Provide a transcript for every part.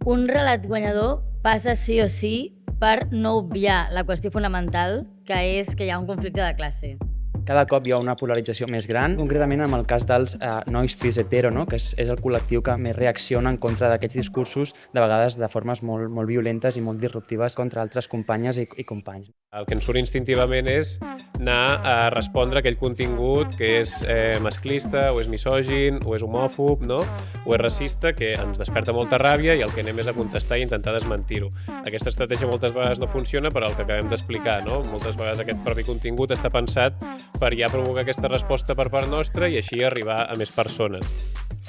Un relat guanyador passa sí o sí per no obviar la qüestió fonamental, que és que hi ha un conflicte de classe. Cada cop hi ha una polarització més gran, concretament en el cas dels nois cis hetero, no? Que és el col·lectiu que més reacciona en contra d'aquests discursos, de vegades de formes molt violentes i molt disruptives contra altres companyes i companys. El que ens surt instintivament és anar a respondre a aquell contingut que és masclista, o és misògin, o és homòfob, no? O és racista, que ens desperta molta ràbia i el que anem és a contestar i intentar desmentir-ho. Aquesta estratègia moltes vegades no funciona per al que acabem d'explicar, no? Moltes vegades aquest propi contingut està pensat per ja provocar aquesta resposta per part nostra i així arribar a més persones.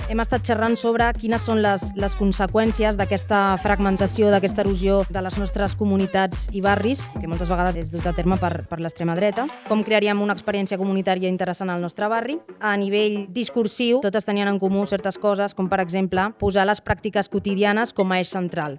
Hem estat xerrant sobre quines són les conseqüències d'aquesta fragmentació, d'aquesta erosió de les nostres comunitats i barris, que moltes vegades és dut a terme per l'extrema dreta. Com crearíem una experiència comunitària interessant al nostre barri. A nivell discursiu, totes tenien en comú certes coses, com per exemple posar les pràctiques quotidianes com a eix central.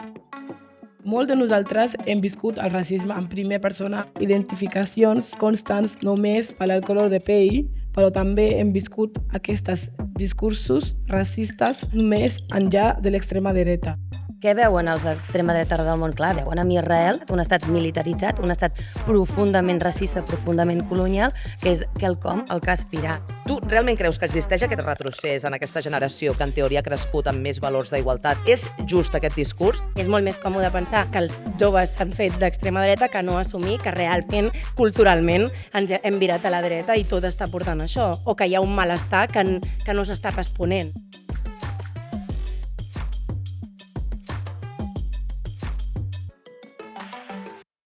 Molts de nosaltres hem viscut el racisme en primera persona, identificacions constants només per al color de pell, però també hem viscut aquests discursos racistes només enllà de l'extrema dreta. Què veuen els d'extrema dreta arreu del món? Clar, veuen en Israel un estat militaritzat, un estat profundament racista, profundament colonial, que és quelcom al que aspirar. Tu realment creus que existeix aquest retrocés en aquesta generació que en teoria ha crescut amb més valors d'igualtat? És just aquest discurs? És molt més còmode pensar que els joves s'han fet d'extrema dreta que no assumir que realment, culturalment, ens hem virat a la dreta i tot està portant això, o que hi ha un malestar que no s'està responent.